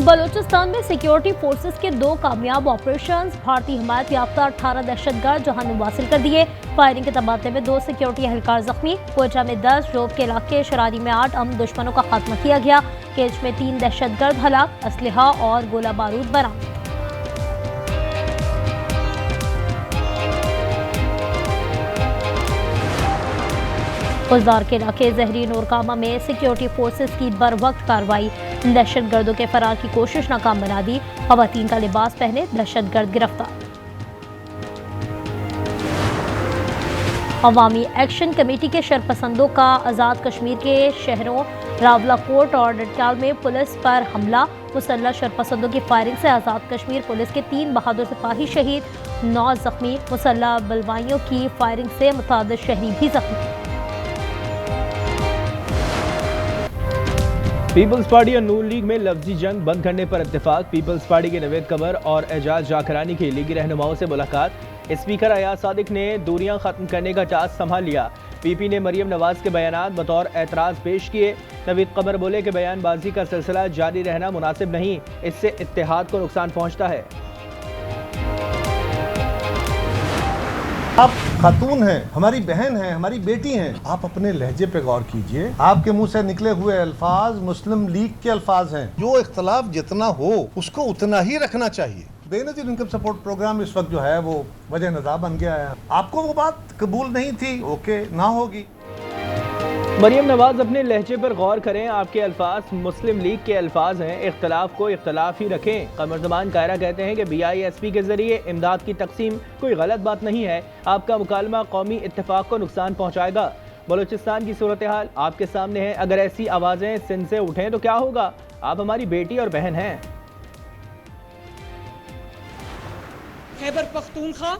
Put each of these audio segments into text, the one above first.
बलूचिस्तान में security forces के 2 कामयाब ऑपरेशंस, भारतीय हिमायत याफ्ता 18 दहशतगर्द जहानुम हासिल कर दिए। फायरिंग के तबादले में 2 सिक्योरिटी एहलकार जख्मी। कोयटा में 10, जोब के इलाके शरारी में 8 अमन दुश्मनों का खात्मा किया गया। केच में 3 दहशतगर्द हलाक, असलहा और गोला बारूद बरामद। गुलजार के इलाके जहरीन और कामा में सिक्योरिटी फोर्सेस की बरवक्त कार्रवाई, दहशतगर्दों के फरार की कोशिश नाकाम बना दी। खवातीन का लिबास पहने दहशतगर्द गिरफ्तार। अवामी एक्शन कमेटी के शरपसंदों का आज़ाद कश्मीर के शहरों रावलाकोट और डडक्याल में पुलिस पर हमला। मुसल्लह शरपसंदों की फायरिंग से आज़ाद कश्मीर पुलिस के 3 बहादुर सिपाही शहीद, 9 जख्मी। मुसल्लह बलवाइयों की फायरिंग से मुतादिद शहरी भी जख्मी। पीपल्स पार्टी और नून लीग में लफ्जी जंग बंद करने पर इत्तेफाक। पीपल्स पार्टी के नवेद कमर और एजाज जाकरानी की लीगी रहनुमाओं से मुलाकात। स्पीकर अयाज सादिक ने दूरियां खत्म करने का टास्क संभाल लिया। पीपी ने मरियम नवाज के बयानात बतौर एतराज पेश किए। नवेद कमर बोले कि बयानबाजी का सिलसिला जारी रहना मुनासिब नहीं, इससे इत्तेहाद को नुकसान पहुंचता है। आप खातून हैं, हमारी बहन हैं, हमारी बेटी हैं, आप अपने लहजे पे गौर कीजिए। आपके मुंह से निकले हुए अल्फाज मुस्लिम लीग के अल्फाज हैं। जो इख्तलाफ जितना हो उसको उतना ही रखना चाहिए। बेनजीर इनकम सपोर्ट प्रोग्राम इस वक्त जो है वो वजह निज़ा बन गया है। आपको वो बात कबूल नहीं थी, ओके, ना होगी। मरियम नवाज अपने लहजे पर गौर करें, आपके अल्फाज मुस्लिम लीग के अल्फाज हैं, इख्तलाफ को इख्तलाफ ही रखें। कमर ज़मान कायरा कहते हैं कि BISP के जरिए इमदाद की तकसीम कोई गलत बात नहीं है। आपका मुकालमा कौमी इत्तेफाक को नुकसान पहुँचाएगा। बलूचिस्तान की सूरत हाल आपके सामने है। अगर ऐसी आवाज़ें सिंध से उठें तो क्या होगा? आप हमारी बेटी और बहन हैं। खैबर पख्तूनख्वा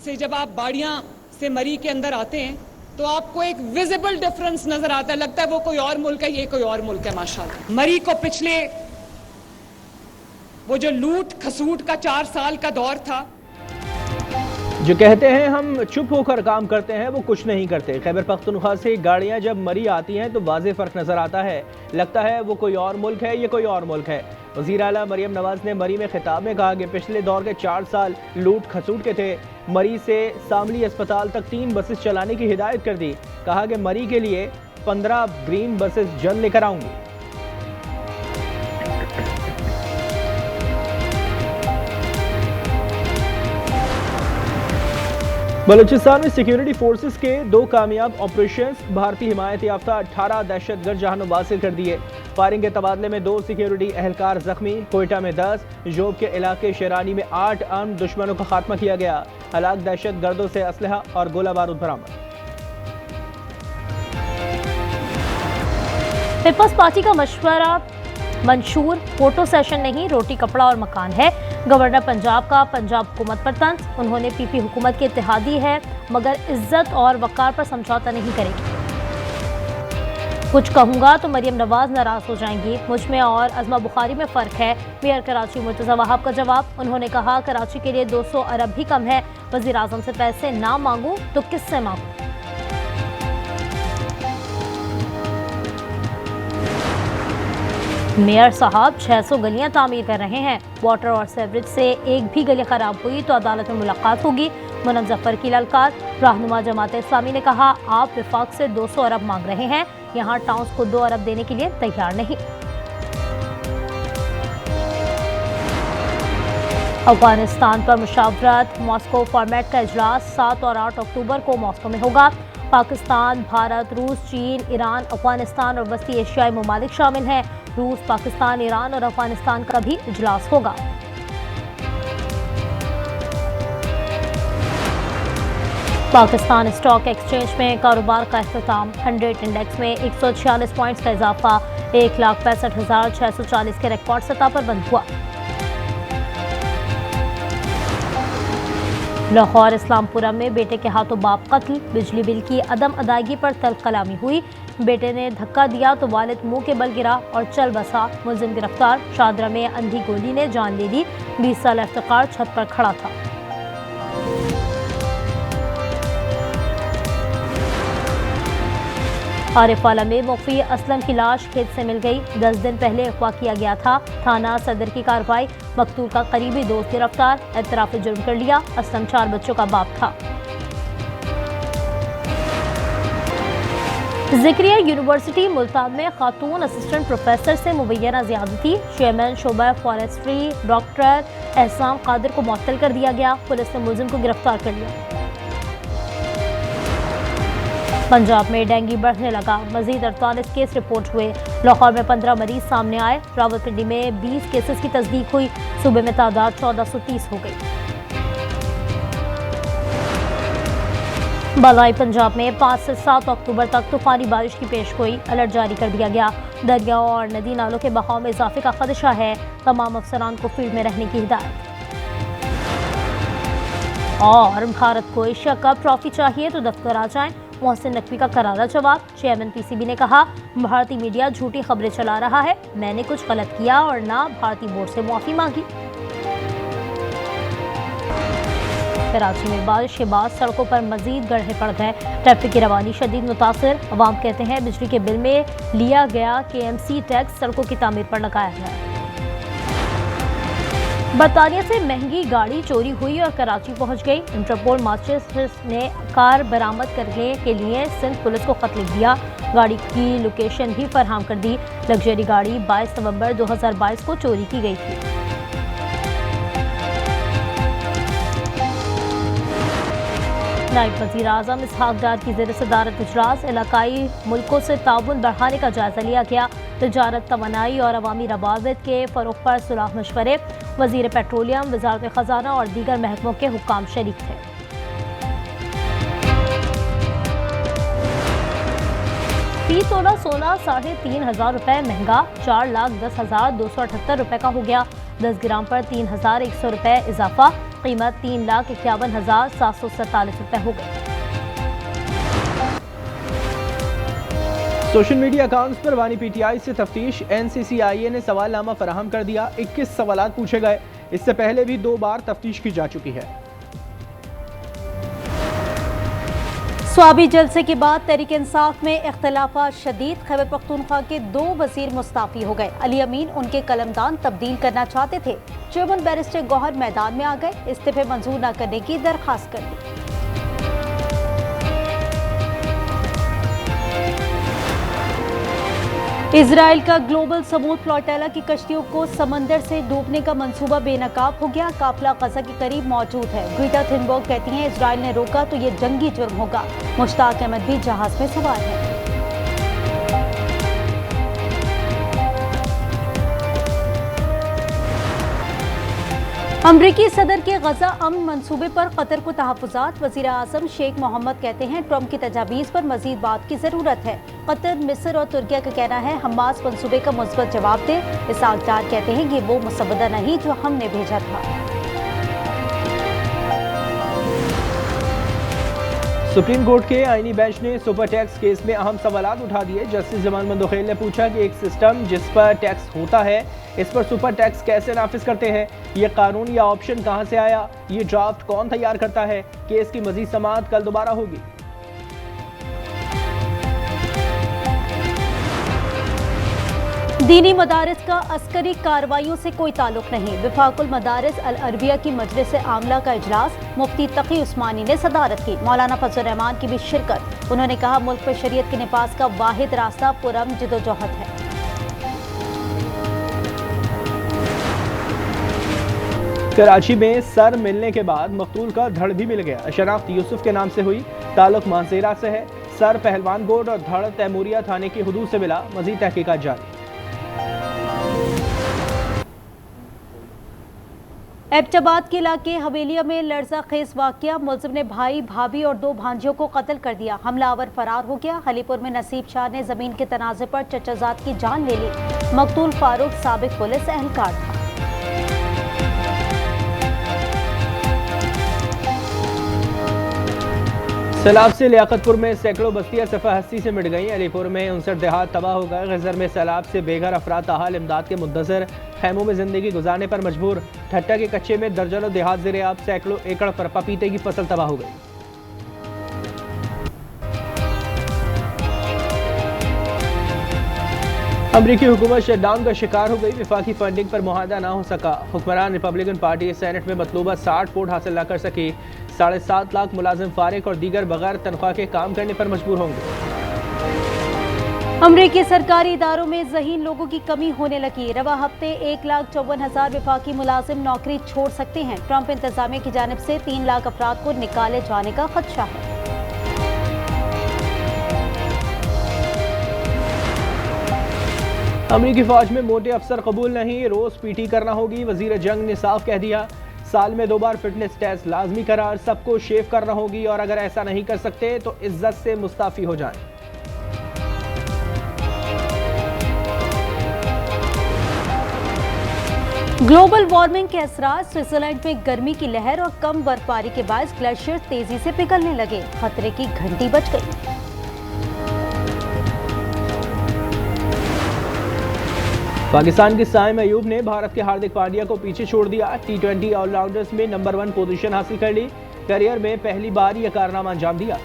से जब आप बाड़ियां से मरी के अंदर आते हैं तो आपको एक विजिबल डिफरेंस नजर आता है, लगता है वो कोई और मुल्क है, ये कोई और मुल्क है। माशाल्लाह मरी को पिछले वो जो लूट खसूट का 4 साल का दौर था, जो कहते हैं हम चुप होकर काम करते हैं वो कुछ नहीं करते। खैबर पख्तूनख्वा से गाड़ियां जब मरी आती हैं तो वाज़ेह फ़र्क नज़र आता है, लगता है वो कोई और मुल्क है, ये कोई और मुल्क है। वज़ीर आला मरियम नवाज ने मरी में खिताब में कहा कि पिछले दौर के 4 साल लूट खसूट के थे। मरी से शामली अस्पताल तक 3 बसेस चलाने की हिदायत कर दी। कहा कि मरी के लिए 15 ग्रीन बसेस जल्द लेकर आऊंगी। बलूचिस्तान में सिक्योरिटी फोर्सेस के 2 कामयाब ऑपरेशंस, भारतीय हिमायत याफ्ता 18 दहशतगर्द जहानुम हासिल कर दिए। फायरिंग के तबादले में 2 सिक्योरिटी एहलकार जख्मी। कोयटा में 10, जोब के इलाके शेरानी में 8 अमन दुश्मनों का खात्मा किया गया। हलाक दहशतगर्दों से असलहा और गोला बारूद बरामद। पीपल्स पार्टी का मशवरा मंशूर, फोटो सेशन नहीं, रोटी कपड़ा और मकान है। गवर्नर पंजाब का पंजाब हुकूमत पर तंज। उन्होंने पीपी हुकूमत की इत्तेहादी है मगर इज्जत और वकार पर समझौता नहीं करेगी। कुछ कहूँगा तो मरियम नवाज नाराज हो जाएंगी। मुझ में और अज़मा बुखारी में फ़र्क है। मेयर कराची मुर्तज़ा वहाब का जवाब। उन्होंने कहा कराची के लिए 200 अरब भी कम है। वज़ीर आज़म से पैसे ना मांगूँ तो किससे मांगूँ? मेयर साहब 600 गलियां तामीर कर रहे हैं। वाटर और सेवरेज से एक भी गली खराब हुई तो अदालत में मुलाकात होगी। मुनम जफर की ललकार। रहनुमा जमात इस्लामी ने कहा आप विफाक से 200 अरब मांग रहे हैं, यहाँ टाउन्स को 2 अरब देने के लिए तैयार नहीं। अफगानिस्तान पर मुशावरत, मॉस्को फॉर्मेट का इजलास 7 और 8 अक्टूबर को मॉस्को में होगा। पाकिस्तान, भारत, रूस, चीन, ईरान, अफगानिस्तान और वस्ती एशियाई ममालिक शामिल हैं। रूस, पाकिस्तान, ईरान और अफगानिस्तान का भी इजलास होगा। पाकिस्तान स्टॉक एक्सचेंज में कारोबार का अख्ताम। 100 इंडेक्स में 146 पॉइंट्स का इजाफा 1,65,640 के रिकॉर्ड सतह पर बंद हुआ। लाहौर इस्लामपुरा में बेटे के हाथों बाप कत्ल। बिजली बिल की अदम अदायगी पर तल्ख कलामी हुई। बेटे ने धक्का दिया तो वालिद मुंह के बल गिरा और चल बसा। मुलजिम गिरफ्तार। शादरा में अंधी गोली ने जान ले ली। 20 साल इफ्तिकार छत पर खड़ा था। आरिफ वाला में मुख्फी असलम की लाश खेत से मिल गई। 10 दिन पहले अगवा किया गया था। थाना सदर की कार्रवाई, मकतूल का करीबी दोस्त गिरफ्तार, एतराफ जुर्म कर लिया। असलम 4 बच्चों का बाप था। ज़िक्रिया यूनिवर्सिटी मुल्तान में खातून असिस्टेंट प्रोफेसर से मुबैना ज़्यादती, चेयरमैन शोबा फॉरेस्ट्री डॉक्टर एहसान कादिर को मुअत्तल कर दिया गया। पुलिस ने मुलजिम को गिरफ्तार कर लिया। पंजाब में डेंगू बढ़ने लगा, मजीद 48 केस रिपोर्ट हुए। लाहौर में 15 मरीज सामने आए। रावलपिंडी में 20 केसेस की तस्दीक हुई। सूबे में तादाद 1430 हो गई। बालाई पंजाब में 5 से 7 अक्टूबर तक तूफानी बारिश की पेशगोई, अलर्ट जारी कर दिया गया। दरियाओं और नदी नालों के बहाव में इजाफे का खदशा है। तमाम अफसरान को फील्ड में रहने की हिदायत। और भारत को एशिया कप ट्रॉफी चाहिए तो दफ्तर आ जाएं, मोहसिन नकवी का करारा जवाब। चेयरमैन पीसीबी ने कहा, भारतीय मीडिया झूठी खबरें चला रहा है, मैंने कुछ गलत किया और ना भारतीय बोर्ड से मुआफी मांगी। कराची में बारिश के बाद सड़कों पर मजीद गड्ढे पड़ गए। ट्रैफिक की रवानी शदीद मुतासिर। अवाम कहते हैं बिजली के बिल में लिया गया KMC टैक्स सड़कों की तामीर पर लगाया गया। बरतानिया से महंगी गाड़ी चोरी हुई और कराची पहुंच गई। इंटरपोल मास्टर्स ने कार बरामद करने के लिए सिंध पुलिस को खत लिख दिया। गाड़ी की लोकेशन भी फराहम कर दी। लग्जरी गाड़ी 22 नवंबर 2022 को चोरी की गई थी। नायब वज़ीर आज़म इसहाक डार की ज़ेर सदारत इजलास, इलाकाई मुल्कों से ताउन बढ़ाने का जायजा लिया गया। तिजारत, तवानाई और अवामी रवाबित के फ़रोग़ पर सुलह मशवरे। वज़ीर पेट्रोलियम, वज़ारत ख़ज़ाना और दीगर महकमों के हुक्काम शरीक थे। फी तोला सोना 3,500 रुपये महंगा, 4,10,278 रुपये का हो गया। 10 ग्राम पर 3,100 रुपये इजाफा, कीमत 3,51,747 रुपये हो गई। सोशल मीडिया अकाउंट्स पर वानी PTI से तफ्तीश, NCCIA ने सवालनामा फराहम कर दिया। 21 सवालात पूछे गए। इससे पहले भी 2 बार तफ्तीश की जा चुकी है। स्वाबी जलसे के बाद तहरीक इंसाफ में इख्तलाफात शदीद। खैबर पख्तूनख्वा के 2 वज़ीर मुस्ताफ़ी हो गए। अली अमीन उनके कलमदान तब्दील करना चाहते थे। चेयरमैन बैरिस्टर गौहर मैदान में आ गए, इस्तीफे मंजूर न करने की दरखास्त कर दी। इजराइल का ग्लोबल समूद फ्लोटेला की कश्तियों को समंदर से डूबने का मंसूबा बेनकाब हो गया। काफिला गजा के करीब मौजूद है। ग्रीटा थुनबर्ग कहती हैं, इजराइल ने रोका तो ये जंगी जुर्म होगा। मुश्ताक अहमद भी जहाज में सवार है। अमरीकी सदर के गजा अमन मंसूबे पर कतर को तहफ़्फ़ुज़ात। वज़ीर आज़म शेख मोहम्मद कहते हैं, ट्रंप की तजावीज़ पर मज़ीद बात की ज़रूरत है। कतर, मिस्र और तुर्किया का कहना है हमास मंसूबे का मुस्बत जवाब दे। इसहाक डार कहते हैं ये वो मुसवदा नहीं जो हमने भेजा था। सुप्रीम कोर्ट के आईनी बेंच ने सुपर टैक्स केस में अहम सवालात उठा दिए। जस्टिस जमाल मंदोखेल ने पूछा कि एक सिस्टम जिस पर टैक्स होता है, इस पर सुपर टैक्स कैसे नाफिज करते हैं? ये कानून या ऑप्शन कहां से आया? ये ड्राफ्ट कौन तैयार करता है? केस की मजीद समाअत कल दोबारा होगी। दीनी मदारिस का अस्करी कार्रवाइयों से कोई ताल्लुक नहीं। वफाकुल मदारिस अल अरबिया की मजलिस आमला का इजलास मुफ्ती तकी उस्मानी ने सदारत की। मौलाना फजल रहमान की भी शिरकत। उन्होंने कहा, मुल्क पर शरीयत के निफाज का वाहिद रास्ता पुरअमन जिद्दोजहद है। कराची में सर मिलने के बाद मकतूल का धड़ भी मिल गया। शनाख्त यूसुफ के नाम से हुई, ताल्लुक मानसेरा से है। सर पहलवान गोड और धड़ तैमूरिया थाने की हुदूद से मिला। मजीद तहकीकात जारी। एबटाबाद के इलाके हवेलिया में लर्जा खेज वाकया। मुलजिम ने भाई, भाभी और 2 भांजियों को कत्ल कर दिया। हमलावर फरार हो गया। हलीपुर में नसीब शाह ने जमीन के तनाज़े पर चचाजाद की जान ले ली। मकतूल फारूक साबिक पुलिस एहलकार था। सैलाब से लियाकतपुर में सैकड़ों बस्तियां सफ़ा हस्ती से मिट गईं। अलीपुर में 59 देहात तबाह हो गए। गजर में सैलाब से बेघर अफराद ताहाल इमदाद के मुंतज़र, खैमों में जिंदगी गुजारने पर मजबूर। ठट्टा के कच्चे में दर्जनों देहात ज़ेरे आब, सैकड़ों एकड़ पर पपीते की फसल तबाह हो गई। अमरीकी हुकूमत शटडाउन का शिकार हो गई। विफाकी फंडिंग पर मुआहदा ना हो सका। हुक्मरान रिपब्लिकन पार्टी सेनेट में मतलूबा 60 वोट हासिल न कर सकी। 7.5 लाख मुलाजिम फारिग और दीगर बगैर तनख्वाह के काम करने पर मजबूर होंगे। अमरीकी सरकारी इदारों में ज़हीन लोगों की कमी होने लगी। रवा हफ्ते 1,54,000 विफाकी मुलाजिम नौकरी छोड़ सकते हैं। ट्रंप इंतजामिया की जानिब से 3 लाख अफराद को निकाले जाने का खदशा है। अमरीकी फौज में मोटे अफसर कबूल नहीं, रोज पीटी करना होगी। वजीर जंग ने साफ कह दिया, साल में 2 बार फिटनेस टेस्ट लाजमी करार। सबको शेव करना होगी और अगर ऐसा नहीं कर सकते तो इज्जत से मुस्ताफी हो जाएं। ग्लोबल वार्मिंग के असरार, स्विट्जरलैंड में गर्मी की लहर और कम बर्फबारी के बायस ग्लेशियर तेजी से पिघलने लगे। खतरे की घंटी बज गई। पाकिस्तान के साइम अयूब ने भारत के हार्दिक पांड्या को पीछे छोड़ दिया। T20 ऑलराउंडर्स में नंबर 1 पोजीशन हासिल कर ली। करियर में पहली बार यह कारनामा अंजाम दिया।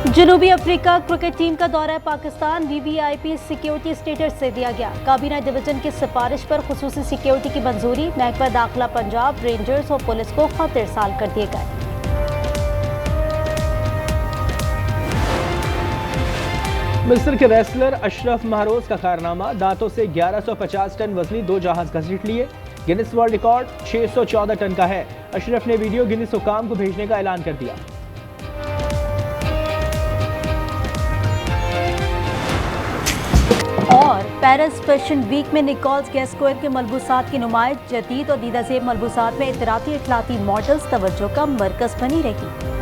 जनूबी अफ्रीका क्रिकेट टीम का दौरा पाकिस्तान VVIP सिक्योरिटी स्टेटस से दिया गया। काबीना डिवीजन की सिफारिश पर खुसूसी सिक्योरिटी की मंजूरी। महकमा दाखिला पंजाब, रेंजर्स और पुलिस को खत इरसाल कर दिए गए। मिस्र के रेसलर अशरफ महरोज का कारनामा, दांतों से 1150 टन वजनी 2 जहाज घसीट लिए। गिनीज वर्ल्ड रिकॉर्ड 614 टन का है। अशरफ ने वीडियो गिनीज हुकाम को भेजने का ऐलान कर दिया। और पेरिस फैशन वीक में निकोल्स गैस्कोयर के मलबूसात की नुमाइश। जदीद और दीदा ज़ेब मलबूसात में इतराती इतलाती मॉडल्स तवज्जो का मरकज बनी रही।